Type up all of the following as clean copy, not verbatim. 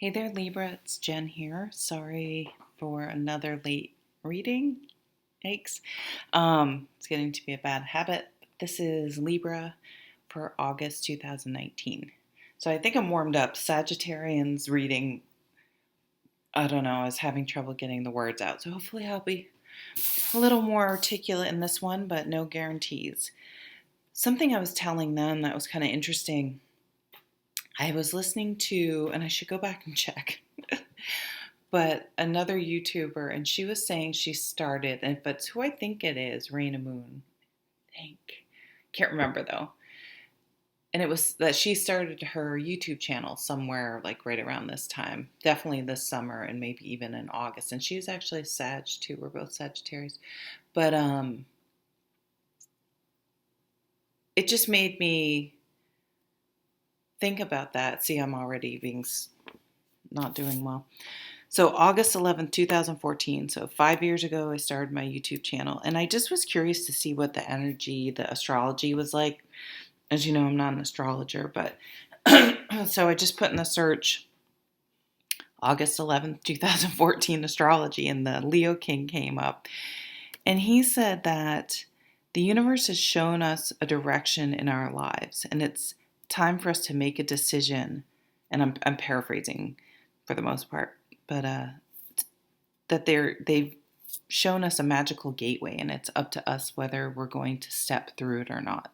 Hey there, Libra. It's Jen here. Sorry for another late reading. Yikes. It's getting to be a bad habit. This is Libra for August 2019. So I think I'm warmed up. Sagittarian's reading, I don't know, I was having trouble getting the words out. So hopefully I'll be a little more articulate in this one, but no guarantees. Something I was telling them that was kind of interesting. I was listening to, and I should go back and check, but another YouTuber, and she was saying she started, but it's who I think it is, Raina Moon. I think. Can't remember though. And it was that she started her YouTube channel somewhere like right around this time, definitely this summer and maybe even in August. And she was actually a Sag too. We're both Sagittarius. But it just made me think about that. See, I'm already being not doing well. So August 11th, 2014. So 5 years ago, I started my YouTube channel. And I just was curious to see what the energy, the astrology was like. As you know, I'm not an astrologer, but so I just put in the search August 11th, 2014 astrology, and the Leo King came up. And he said that the universe has shown us a direction in our lives, and it's time for us to make a decision. And I'm paraphrasing for the most part, but that they've shown us a magical gateway, and it's up to us whether we're going to step through it or not.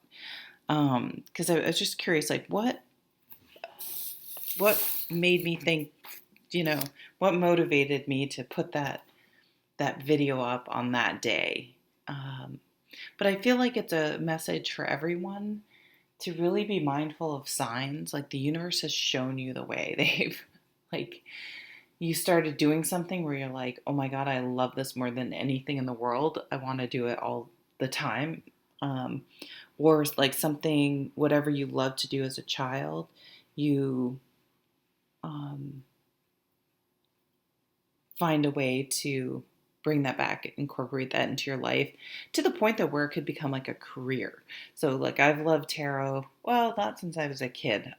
Because I was just curious, like what made me think, what motivated me to put that video up on that day. But I feel like it's a message for everyone to really be mindful of signs. Like the universe has shown you the way. They've like you started doing something where you're like, oh my God, I love this more than anything in the world. I want to do it all the time. Or like something, whatever you loved to do as a child, you find a way to bring that back, incorporate that into your life to the point that where it could become like a career. So like I've loved tarot, well, not since I was a kid.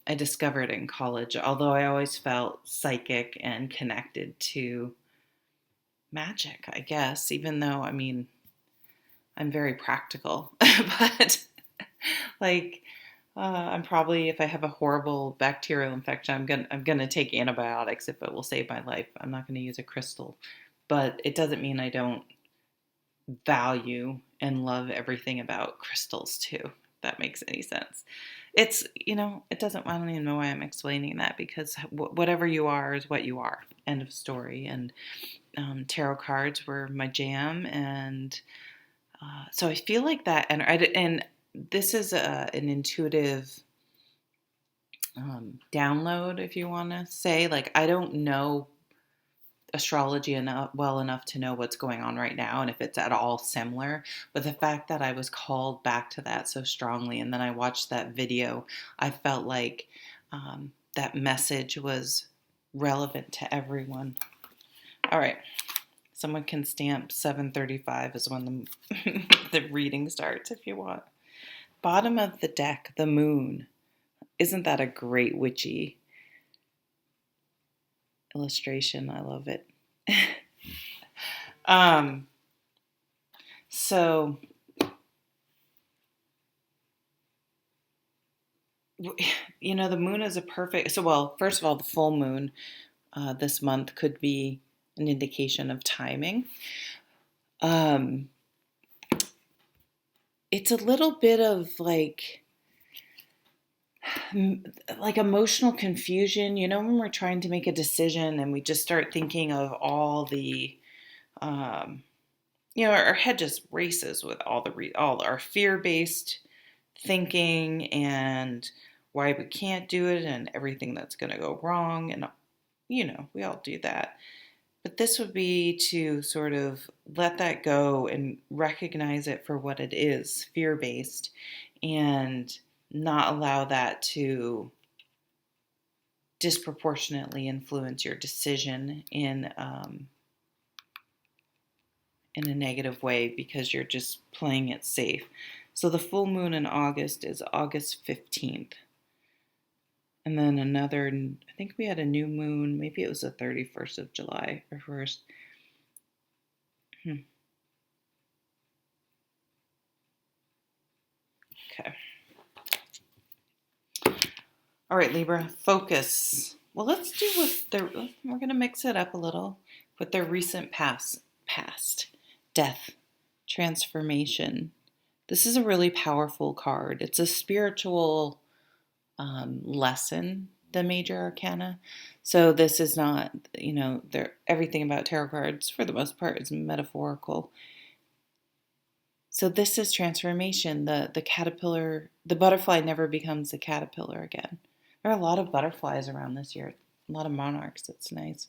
I discovered it in college, although I always felt psychic and connected to magic, I guess, even though, I mean, I'm very practical, but like, I'm probably, if I have a horrible bacterial infection, I'm gonna take antibiotics if it will save my life. I'm not gonna use a crystal, but it doesn't mean I don't value and love everything about crystals too. If that makes any sense. It's it doesn't. I don't even know why I'm explaining that because whatever you are is what you are. End of story. And tarot cards were my jam, and so I feel like that. And this is an intuitive download, if you want to say. Like I don't know astrology well enough to know what's going on right now and if it's at all similar, but the fact that I was called back to that so strongly, and then I watched that video, I felt like that message was relevant to everyone. All right, someone can stamp 7:35 is when the reading starts if you want. Bottom of the deck, the moon. Isn't that a great witchy illustration? I love it. So the moon is a perfect. So, well, first of all, the full moon this month could be an indication of timing. It's a little bit of like emotional confusion, when we're trying to make a decision and we just start thinking of all the, our head just races with all our fear-based thinking and why we can't do it and everything that's going to go wrong. And, we all do that. But this would be to sort of let that go and recognize it for what it is, fear-based, and not allow that to disproportionately influence your decision in a negative way because you're just playing it safe. So the full moon in August is August 15th. And then another, I think we had a new moon. Maybe it was the 31st of July or 1st. Okay. All right, Libra, focus. Well, let's do we're going to mix it up a little with their recent past, death, transformation. This is a really powerful card. It's a spiritual lesson, the major arcana. So this is not, everything about tarot cards for the most part is metaphorical. So this is transformation. The caterpillar, the butterfly never becomes a caterpillar again. There are a lot of butterflies around this year, a lot of monarchs. It's nice.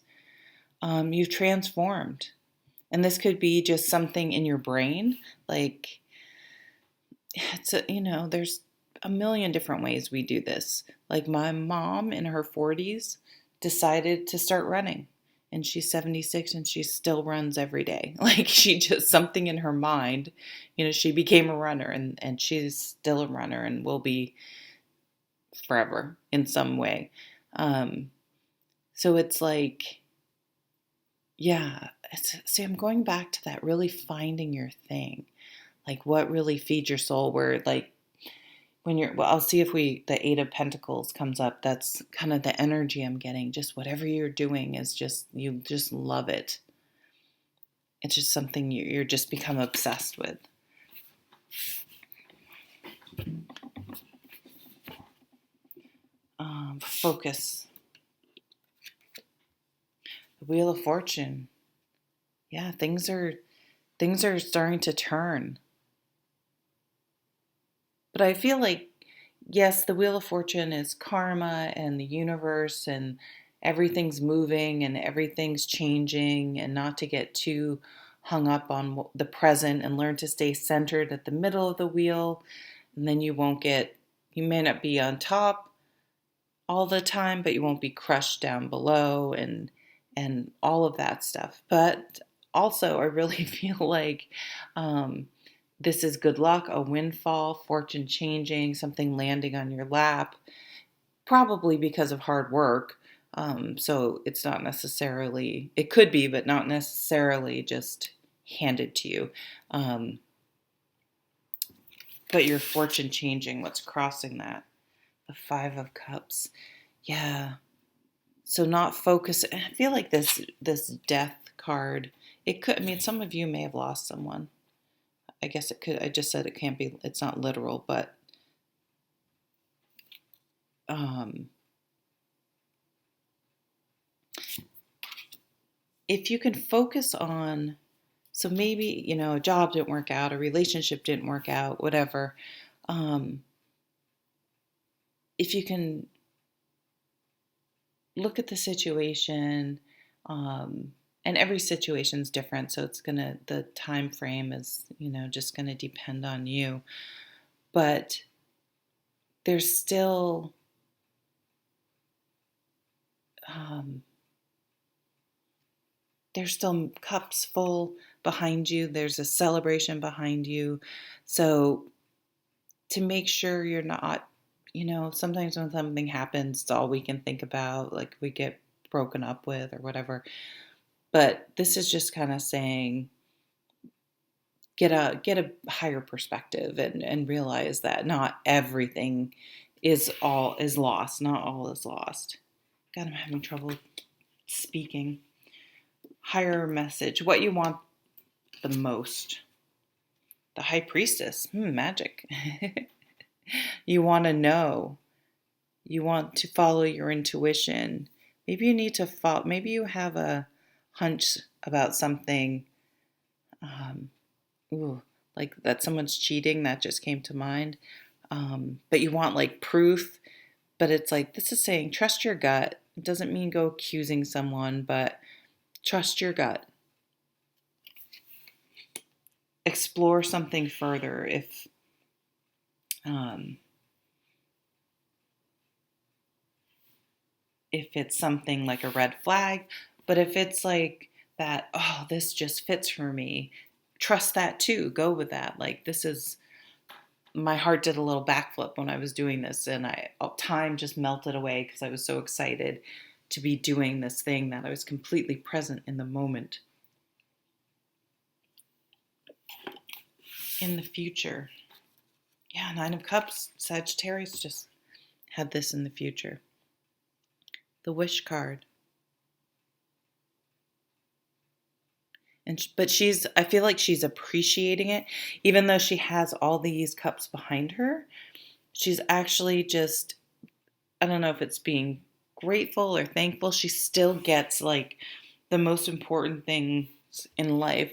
You've transformed. And this could be just something in your brain. Like, there's a million different ways we do this. Like my mom in her 40s decided to start running. And she's 76 and she still runs every day. Like she just, something in her mind, she became a runner and she's still a runner and will be forever in some way. So it's like, yeah, see, I'm going back to that, really finding your thing. Like what really feeds your soul, where like I'll see if the 8 of Pentacles comes up. That's kind of the energy I'm getting. Just whatever you're doing is just, you just love it. It's just something you're just become obsessed with. Focus. The Wheel of Fortune. Yeah, things are starting to turn. But I feel like, yes, the Wheel of Fortune is karma and the universe and everything's moving and everything's changing, and not to get too hung up on the present and learn to stay centered at the middle of the wheel. And then you may not be on top all the time, but you won't be crushed down below and all of that stuff. But also, I really feel like this is good luck, a windfall, fortune changing, something landing on your lap, probably because of hard work. So it's not necessarily, it could be, but not necessarily just handed to you. But your fortune changing, what's crossing that? The 5 of Cups. Yeah. So not focus. I feel like this death card, it could, some of you may have lost someone. I guess it could, I just said it can't be, it's not literal, but if you can focus on, so maybe, a job didn't work out, a relationship didn't work out, whatever. If you can look at the situation, and every situation is different, so the time frame is, just gonna depend on you. But there's still cups full behind you. There's a celebration behind you. So to make sure you're not, sometimes when something happens, it's all we can think about, like we get broken up with or whatever. But this is just kind of saying, get a higher perspective and realize that not everything is lost. Not all is lost. God, I'm having trouble speaking. Higher message. What you want the most. The High Priestess. Magic. You want to know. You want to follow your intuition. Maybe you need to follow. Maybe you have a hunch about something. Like that someone's cheating. That just came to mind. But you want like proof. But it's like, this is saying trust your gut. It doesn't mean go accusing someone, but trust your gut. Explore something further if it's something like a red flag. But if it's like that, oh, this just fits for me, trust that too. Go with that. Like this is my heart did a little backflip when I was doing this, and time just melted away because I was so excited to be doing this thing that I was completely present in the moment. In the future. Yeah, Nine of Cups, Sagittarius just had this in the future. The Wish card. But I feel like she's appreciating it, even though she has all these cups behind her. She's actually just, I don't know if it's being grateful or thankful. She still gets like the most important things in life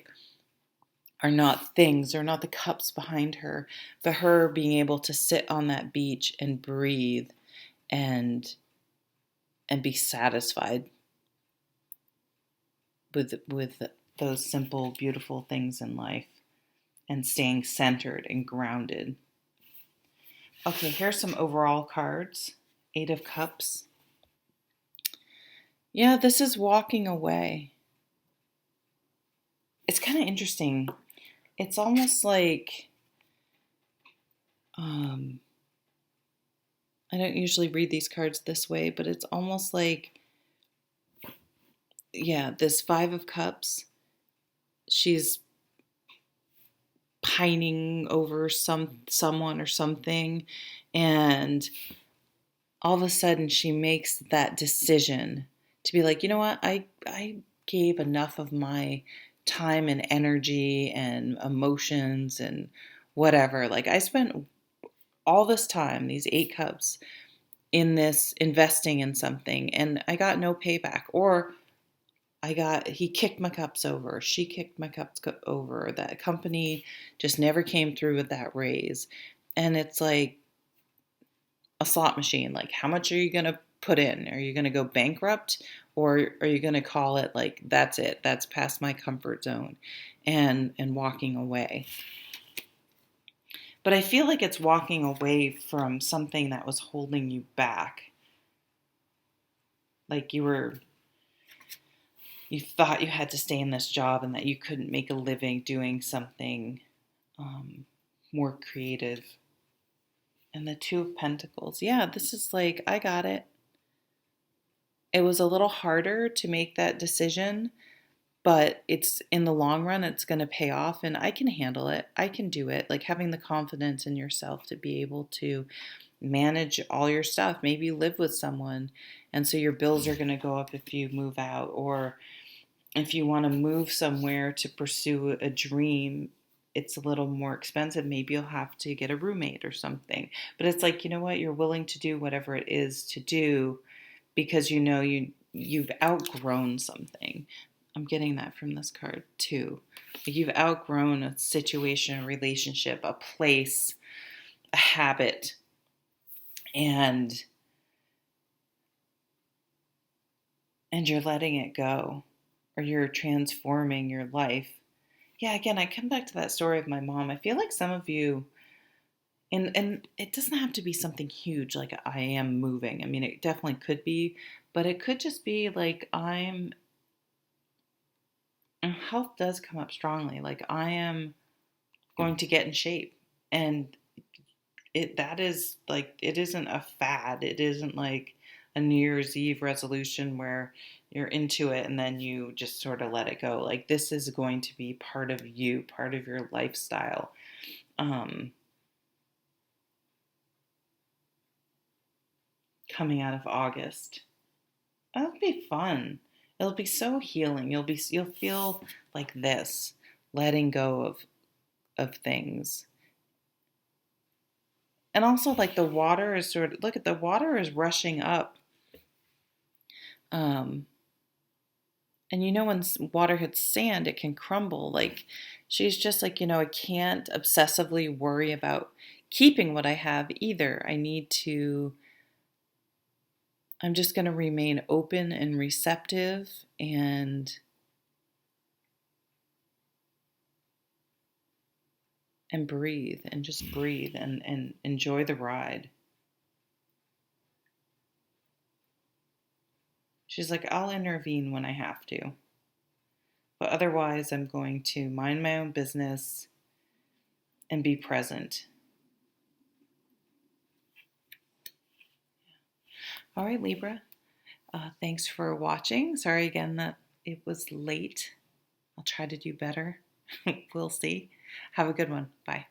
are not things, or not the cups behind her, but her being able to sit on that beach and breathe and be satisfied with those simple, beautiful things in life, and staying centered and grounded. Okay, here's some overall cards. Eight of Cups. Yeah, this is walking away. It's kind of interesting. It's almost like, I don't usually read these cards this way, but it's almost like, yeah, this Five of Cups, she's pining over someone or something, and all of a sudden she makes that decision to be like, you know what, I gave enough of my time and energy and emotions and whatever. Like, I spent all this time, these eight cups, in this investing in something, and I got no payback. Or he kicked my cups over, she kicked my cups over, that company just never came through with that raise. And it's like a slot machine. Like, how much are you going to put in? Are you going to go bankrupt, or are you going to call it like, that's it, that's past my comfort zone, and walking away? But I feel like it's walking away from something that was holding you back. Like, you thought you had to stay in this job and that you couldn't make a living doing something more creative. And the Two of Pentacles. Yeah, this is like, I got it. It was a little harder to make that decision, but it's, in the long run, it's going to pay off, and I can handle it. I can do it. Like, having the confidence in yourself to be able to manage all your stuff. Maybe you live with someone, and so your bills are going to go up if you move out, or if you want to move somewhere to pursue a dream, it's a little more expensive. Maybe you'll have to get a roommate or something. But it's like, you know what? You're willing to do whatever it is to do because you know you've outgrown something. I'm getting that from this card too. Like, you've outgrown a situation, a relationship, a place, a habit, and you're letting it go, or you're transforming your life. Yeah, again, I come back to that story of my mom. I feel like some of you, and it doesn't have to be something huge like I am moving. I mean, it definitely could be, but it could just be like, health does come up strongly. Like, I am going to get in shape, and that is like, it isn't a fad. It isn't like a New Year's Eve resolution where you're into it and then you just sort of let it go. Like, this is going to be part of you, part of your lifestyle. Coming out of August, that'll be fun. It'll be so healing. You'll feel like this, letting go of things. And also, like, the water is look at the water is rushing up. Um, and when water hits sand, it can crumble. Like, she's just like, I can't obsessively worry about keeping what I have either. I'm just going to remain open and receptive, and breathe, and just breathe, and enjoy the ride. She's like, I'll intervene when I have to. But otherwise, I'm going to mind my own business and be present. All right, Libra. Thanks for watching. Sorry again that it was late. I'll try to do better. We'll see. Have a good one. Bye.